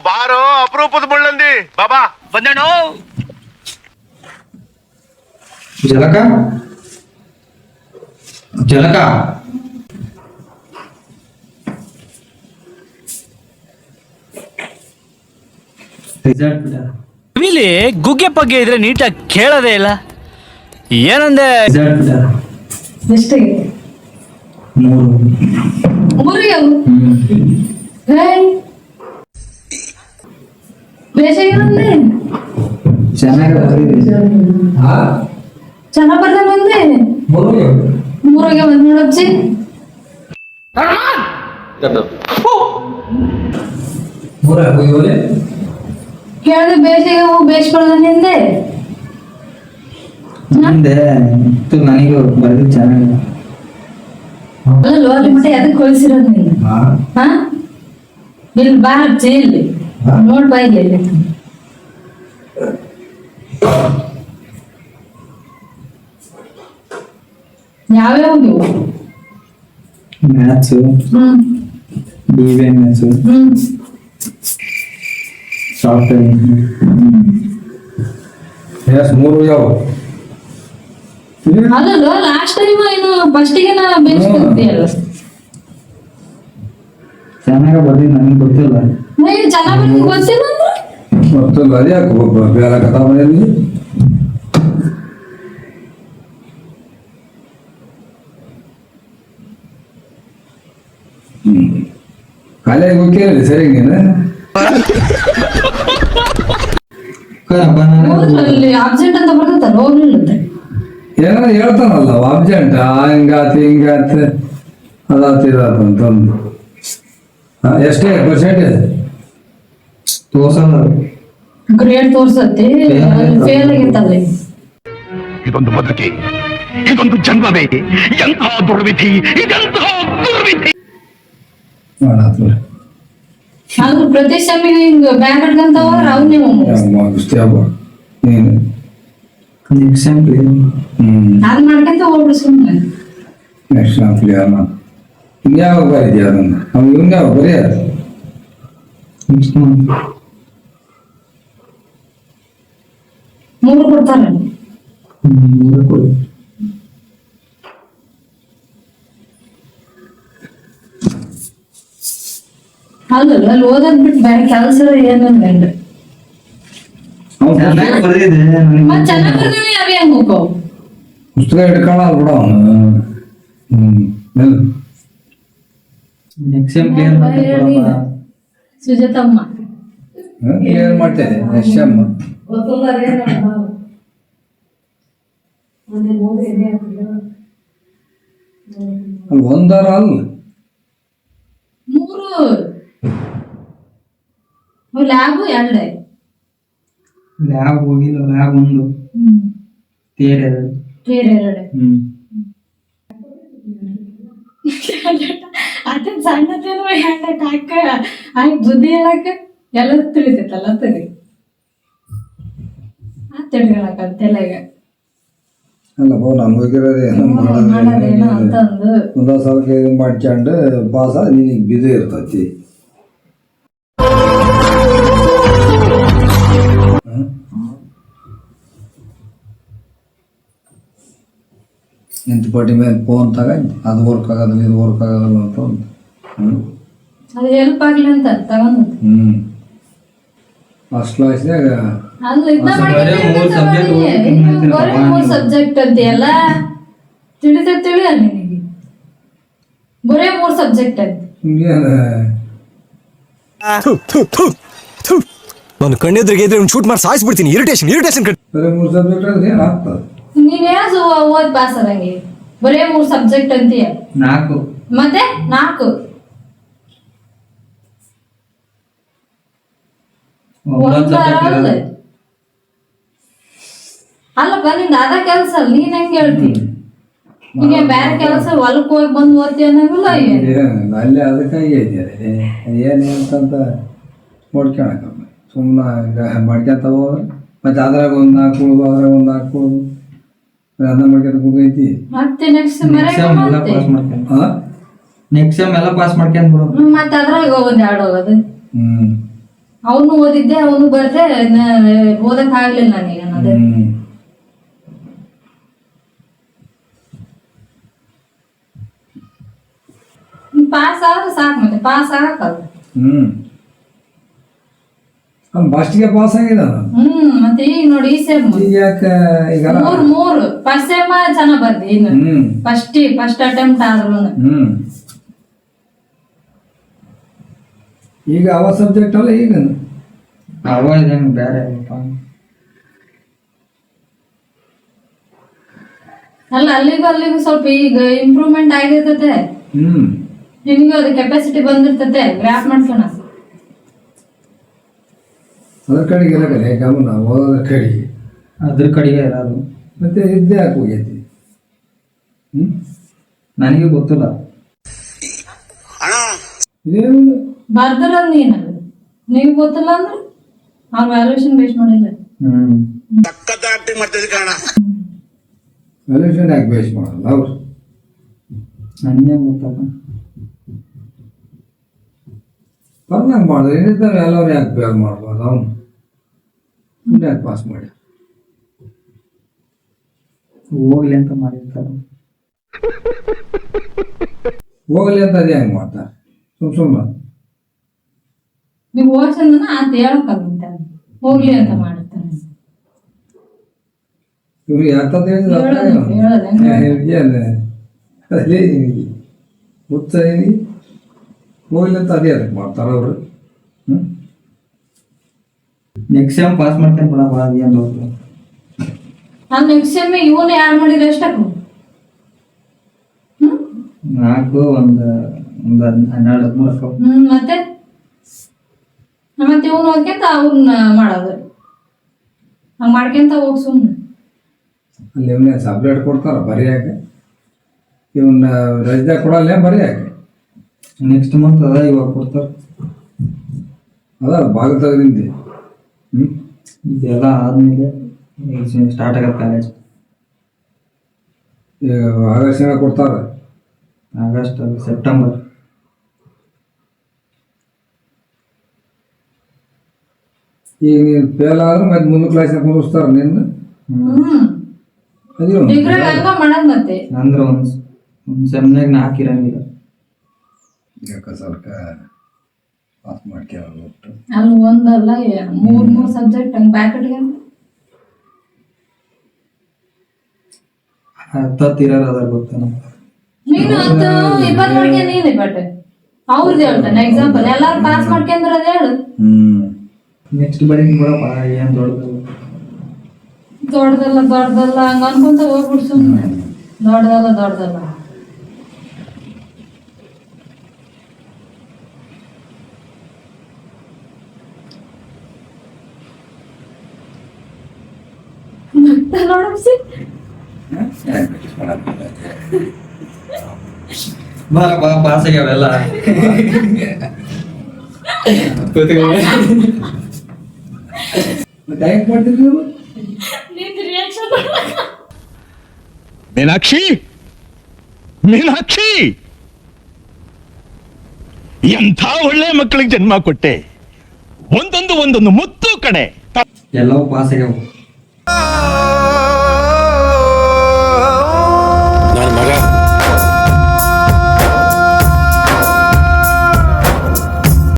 ಬಾರೋ ಅಪರೂಪದ ಮುಳ್ಳಂದಿ ಬಾಬಾ ಬಂದೇಣೋ. ಜಲಕ ಜಲಕ ಕಿವಿಲಿ ಗುಗ್ಗೆ ಪಗ್ಗೆ ಇದ್ರೆ ನೀಟಾಗಿ ಕೇಳೋದೇ ಇಲ್ಲ. ಏನಂದೆ? ಎಷ್ಟಾಗಿದೆ? 3 ಬೇಸಾಗಿರಂದೆ ಚೆನ್ನಾಗಿ ಚೆನ್ನಾಗ್ ಬರ್ದ ಬಂದೆ 3ಗೆ ಬಂದ್ ನೋಡಪ್ಸಿ. ಕೇಳ್ದೆ ಬೇಸಿಗೆ ಹೂ ಬೇಯಿಸ್ಕೊಳ್ದೆ ನನಗೆ ಬರ್ದಿದ್ದು ಚೆನ್ನಾಗಿ ಅಲ್ಲೋ ಅಲ್ಲಿ ಮಟ್ಟ ಎದಕ್ ಕಳಿಸಿರೋದು ನೀನು? ಹಾ ಇಲ್ಲಿ ಬಾ ಅಜ್ಜಿ ಇಲ್ಲಿ ನೋಡ್ ಬಾ ಇಲ್ಲಿ ಯಾವ್ಯಾವ ನೀವು? Maths, DVA maths, software. ಎಸ್ 3 ಯಾವ ಅಲ್ಲೋ ಲಾಸ್ಟ್ ಟೈಮ್ ಏನು ಫಸ್ಟಿಗೆ ನಾ ಬೇಯಿಸ್ಕೊಳ್ತೀಯಲ್ಲ. ಚೆನ್ನಾಗ ಬರ್ದಿದ್ದು ನನಗೆ ಗೊತ್ತಿಲ್ಲ. ಚೆನ್ನಾಗ್ ಬರ್ತಿ ಗೊತ್ತಿಲ್ಲ ಅಂದ್ರೆ ಗೊತ್ತಿಲ್ಲ. ಅದ್ಯಾಕೆ ಬೇರೆ ಕಥಾ ಮನೆಯಲ್ಲಿ ಕಾಲೇಜ್ ಹೋಗ್ತೀರಲ್ಲ ಸರಿ ನೀನು ಅಲ್ಲಿ ಆಬ್ಸೆಂಟ್ ಅಂತ ಬರ್ತೈತಲ್ಲ ಹೋಗ್ಲಿಲ್ಲ ಏನಾದ್ರು ಹೇಳ್ತಾನಲ್ಲ ಅಬ್ಜೆಂಟ್ ಹಿಂಗಾತ ಹಿಂಗಾತ ಅದಾತಿದಂತಂದು ಎಷ್ಟೇ ಪರ್ಸೆಂಟೇಜ್ ತೋರ್ಸಲ್ಲ. ಗ್ರೇಡ್ ತೋರ್ಸತ್ತಿ ಫೇಲ್ ಆಗಿತ್ತಲ್ಲ. ಇದೊಂದು ಬದುಕಿ, ಇದೊಂದು ಜನ್ಮವೇ, ಎಂತಹ ದುರ್ವಿಧಿ, ಇದೆಂತಹ ದುರ್ವಿಧಿ. ಆದ್ರೂ ಪ್ರತಿ ಸೆಮಿಗೆ ಹಿಂಗ ಬ್ಯಾಂಕ್ ಹಿಡ್ಕಂತ ಹೋದ್ರ ಅವ್ನೇ ನೀನು ಅದ್ ಮಾಡ್ಕೊಂತ ಹೋಗ್ಬಿಡು ಸುಮ್ಮನೆ. ನೆಕ್ಸ್ಟ್ ಕ್ಲಿಯರ್ ಮಾಡು. ಇನ್ಯಾವ ಬರೀದ್ಯಾ ಅದನ್ನ ಅವ್ನು ಇವ್ನ್ಯಾವ ಬರೆಯೋದು 3 ಕೊಡ್ತಾರೆ. ಅಲ್ಲಲ್ಲ ಅಲ್ಲಿ ಓದೋದ್ ಬಿಟ್ಟು ಬೇರೆ ಕೆಲಸ ಏನು ಬೇಡ. ಮತ್ ಚೆನ್ನಾಗ್ ಬರ್ದಿನಿ ಅವಿ ಹೆಂಗ್ ಹೋಗವು ಪುಸ್ತಕ ಹಿಡ್ಕೊಳ್ಳ ಬಿಡ ಅವನು. ಸುಜಾತಮ್ಮ ಏನ್ ಮಾಡ್ತೇನೆ ಯಶಮ್ಮ ಅಲ್ಲಿ ಒಂದಾರ ಅಲ್ಲ 3 ಲ್ಯಾಬ್ 2 ಲ್ಯಾಬ್ ಹೋಗಿಲ್ಲ. Lab 1 theory 2. ಅದನ್ ಸಣ್ಣದೇನು ಹ್ಯಾಂಡ್ ಹಾಕ ಆಯ್ ಬುದ್ಧಿ ಹೇಳಕ ಎಲ್ಲ ತಿಳಿತೈತಲ್ಲ ತಡಿ ತಿಳ್ಕೊಳಕ ತಲೆಗ ಅಲ್ಲ ನಾನು ಹೋಗಿರೋದೇ ಮಾಡೋದೇನೋ ಅಂತಂದು ಒಂದೊಂದು ಸಲಕ್ಕೆ ಇದು ಮಾಡ್ಕೊಂಡು ಪಾಸ ನಿನಗೆ ಬಿದ್ದು ಇರ್ತೈತಿ. ನಿಂತು ಪಟ್ಟಿ ಮೇಲೆ ಫೋನ್ ತಗೊಂಡು ಅದು ವರ್ಕ್ ಆಗೋದಿಲ್ಲ ಇದು ವರ್ಕ್ ಆಗೋದಿಲ್ಲ ಅಂತ ಅದು ಹೆಲ್ಪ್ ಆಗ್ಲಿ ಅಂತ ತಗೊಂಡು ಫಸ್ಟ್ ಕ್ಲಾಸ್ನಾಗ ಅದು ಇದನ್ನ 3 ಸಬ್ಜೆಕ್ಟ್ ಅಂತೆಲ್ಲ ತಿಳಿ ಅಲ್ಲ ನಿನಗೆ ಬರೇ 3 ಸಬ್ಜೆಕ್ಟ್ ಅಂತ ನಾನು ಕಣ್ಣೆದ್ರಿಗೆ ಇದ್ರೆ ಒಂದು ಶೂಟ್ ಮಾಡಿ ಸಾಯಿಸ್ಬಿಡ್ತೀನಿ. ಇರಿಟೇಷನ್ ಬರೀ 3 ಸಬ್ಜೆಕ್ಟ್ ಅಂದ್ರೆ ಏನು ಆಗ್ತದೆ? ನೀನ್ ಯಾಸು ಓದ್ ಪಾಸ್ ಆದಂಗೆ ಬರೇ 3 ಸಬ್ಜೆಕ್ಟ್ ಅಂತೀಯ. 4 ಮತ್ತೆ 4 ಅಲ್ಲಪ್ಪ ನಿಂದ ಅದ ಕೆಲ್ಸ ಅಲ್ಲ ನೀನ್ ಹೆಂಗ್ ಹೇಳ್ತಿ? ನಿಂಗೆ ಬೇರೆ ಕೆಲಸ ಹೊಲಕ್ ಹೋಗಿ ಬಂದು ಓದ್ತಿ ಅನ್ನಂಗಿಲ್ಲ. ಅಲ್ಲೇ ಅದಕ್ಕಾಗಿ ಇದ್ದಾರೆ ಏನು ಅಂತಂತ ನೋಡ್ಕೊಳಕ ಸುಮ್ಮನೆ ಮಾಡ್ಕೊಂತ ಹೋದ್ರೆ ಮತ್ತೆ ಅದ್ರಾಗ ಒಂದು 4 ಕೊಡೋದು ಅದ್ರಾಗ ಒಂದು 4 ಕೊಡೋದು ಅನ್ನ ಮಾಡ್ಕೊಂತ ಕೂಗೈತಿ. ಮತ್ತೆ ನೆಕ್ಸ್ಟ್ ನೆಕ್ಸ್ಟ್ ಸೆಮ್ ಎಲ್ಲ ಪಾಸ್ ಮಾಡ್ಕೊಂಡ್ ಬಿಡೋದು. ಮತ್ತೆ ಅದ್ರಾಗ ಒಂದ್ 2 ಹೋಗೋದು. ಅವನು ಓದಿದ್ದೆ, ಅವನು ಬರ್ದೆ ಓದಕ್ ಆಗ್ಲಿಲ್ಲ ನನಗೆ ಅನ್ನೋದೇ. ಪಾಸ್ ಆದ್ರೆ ಸಾಕು, ಮತ್ತೆ ಪಾಸ್ ಆಗಕ್ಕಲ್ಲ. ಫಸ್ಟ್ಗೆ ಪಾಸ್ ಆಗಿದೆ ಮತ್ತೆ ಈಗ ನೋಡಿ ಈ ಸೆಮ್ ಈಗ ಯಾಕೆ ಈಗ ಮೂರು ಫಸ್ಟ್ ಸೆಮ್ ಚೆನ್ನಾಗ್ ಬರ್ದಿ. ಇನ್ನು ಫಸ್ಟ್ ಅಟೆಂಪ್ಟ್ ಆದ್ರು ಈಗ ಅವ ಸಬ್ಜೆಕ್ಟ್ ಅಲ್ಲ ಈಗ ಅವ ಇದಂಗೆ ಬೇರೆ ಅಲ್ಲ, ಅಲ್ಲಿಗೂ ಸ್ವಲ್ಪ ಈಗ ಇಂಪ್ರೂವ್ಮೆಂಟ್ ಆಗಿರ್ತದೆ. ನಿಮಗೂ ಅದು ಕೆಪಾಸಿಟಿ ಬಂದಿರ್ತದೆ ಗ್ರಾಫ್ ಮಾಡ್ಸೋಣ. ಅದ್ರ ಕಡೆಗೆ ಎಲ್ಲ ಕಡೆ ಗಮನ ಓದೋದ್ರ ಕಡೆಗೆ ಅದ್ರ ಕಡೆಗೆ ಇರೋದು. ಮತ್ತೆ ಇದ್ದೇ ಯಾಕೆ ಹೋಗೈತಿ? ನನಗೆ ಗೊತ್ತಿಲ್ಲ. ಇದೇನು ಬರ್ದಲ್ಲ ನೀನದು, ನೀವು ಗೊತ್ತಿಲ್ಲ ಅಂದ್ರೆ ಅವ್ರ ವ್ಯಾಲ್ಯೂಷನ್ ಬೇಸ್ ಮಾಡಿಲ್ಲ. ವ್ಯಾಲ್ಯೂಷನ್ ಯಾಕೆ ಬೇಸ್ ಮಾಡಲ್ಲ ಅವ್ರು? ನನಗೆ ಗೊತ್ತಲ್ಲ. ಬರ್ದಂಗೆ ಮಾಡಿದ್ರೆ ಏನಿರ್ತಾರೆ ಎಲ್ಲರೂ ಯಾಕೆ ಬೇಗ ಮಾಡ್ಬೋದು? ಅವನು ಯಾಕೆ ಪಾಸ್ ಮಾಡಿ ಹೋಗ್ಲಿ ಅಂತ ಮಾಡಿರ್ತಾರೆ. ಹೋಗಲಿ ಅಂತ ಅದೇ ಹೆಂಗೆ ಮಾಡ್ತಾರೆ ಸುಮ್ಮನೆ? ನೀವು ಓದ್ಸಂದ ಅಂತ ಹೇಳಕ್ಕಾಗಂತ ಹೋಗ್ಲಿ ಅಂತ ಮಾಡ್ತಾರೆ. ಇವ್ರು ಯಾಕಂತ ಅದೇ ಹುಚ್ಚ ಹೋಗ್ಲಿ ಅಂತ ಅದೇ ಅದಕ್ಕೆ ಮಾಡ್ತಾರ ಅವರು. ನೆಕ್ಸ್ಟ್ ಟೈಮ್ ಪಾಸ್ ಮಾಡ್ತೇನೆ ಬಿಡ ಬಾ ಅಂತ. ನಾನು ನೆಕ್ಸ್ಟ್ ಸೆಮ್ ಇವನು ಯಾರು ಮಾಡಿದ್ರೆ ಎಷ್ಟಕ್ಕೆ? 4 ಒಂದು 12 ಮತ್ತೆ ಮತ್ತೆ ಇವನು ಹೋಗ್ಯಂತ ಅವ್ರನ್ನ ಮಾಡೋದು, ಹಂಗ ಮಾಡ್ಕೊಂತ ಹೋಗ್ ಸುಮ್ಮನೆ. ಅಲ್ಲಿ ಇವನ್ನೇ ಸಬ್ಜೆಕ್ಟ್ ಕೊಡ್ತಾರ ಬರೆಯಾಕೆ, ಇವನ್ನ ರಜೆ ಕೊಡಲ್ಲ ಬರೆಯಾಕೆ. ನೆಕ್ಸ್ಟ್ ಮಂತ್ ಅದ ಇವಾಗ ಕೊಡ್ತಾರೆ. ಅದ ಭಾಗ ತೆಗೆದಿಂದೆ. ಇದೆಲ್ಲ ಆದ್ಮೇಲೆ ಸ್ಟಾರ್ಟ್ ಆಗತ್ತೆ ಕಾಲೇಜ್. ಆಗಸ್ಟ್ ಕೊಡ್ತಾರ. August September. ಈಗ ನೀನು ಫೇಲ್ ಆದ್ರೆ ಮತ್ತೆ ಮುಂದೆ ಕ್ಲಾಸ್ನಾಗ ಕುಂದಿಸ್ತಾರ ನಿನ್ನ. ಡಿಗ್ರಿ ಅಲ್ವಾ ಮಾಡೋದು ಮತ್ತೆ. ಅಂದ್ರೆ ಒಂದು ಸೆಮ್ನಾಗ 4 ಇರಂಗಿಲ್ಲ. ಯಾಕೆ ಸ್ವಲ್ಪ ಪಾಸ್ ಮಾಡ್ಕೊಳ್ಳೋದು ಒಟ್ಟು ಅಲ್ಲಿ ಒಂದಲ್ಲ 3 ಸಬ್ಜೆಕ್ಟ್ ಹಂಗೆ ಬ್ಯಾಕೆಟ್ಗೆ 10 ಇರೋರು ಅದ ಗೊತ್ತ. ನೀನು 10-20 ಮಾಡ್ಕೊಂಡು ನೀನೆ ಬಟ್ ಅವ್ರದ್ದು ಹೇಳ್ತಾನೆ ಎಕ್ಸಾಂಪಲ್ ಎಲ್ಲಾರು ಪಾಸ್ ಮಾಡ್ಕೊಂಡ್ರೆ ಅದು ಹೇಳು. ನೆಕ್ಸ್ಟ್ ಬರೀ ಬಿಡಪ್ಪ ಏನು ದೊಡ್ಡದಲ್ಲ ಹಂಗ ಅನ್ಕೊಂತ ಹೋಗ್ಬಿಡು ಸುಮ್ಮನೆ. ದೊಡ್ಡದಲ್ಲ ಮತ್ತೆ ನೋಡಪ್ಸಿ ಬಾ ಪಾಸ್ ಆಗ್ಯಾವೆಲ್ಲ. ಮತ್ತೆ ಹೆಂಗೆ ಮಾಡ್ತಿದ್ವಿ ನೀವು? ಮೀನಾಕ್ಷಿ ಎಂಥ ಒಳ್ಳೆ ಮಕ್ಕಳಿಗೆ ಜನ್ಮ ಕೊಟ್ಟೆ. ಒಂದೊಂದು ಮುತ್ತು ಕಡೆ ಎಲ್ಲವೂ ಪಾಸ್ ಆಗ್ಯಾವ.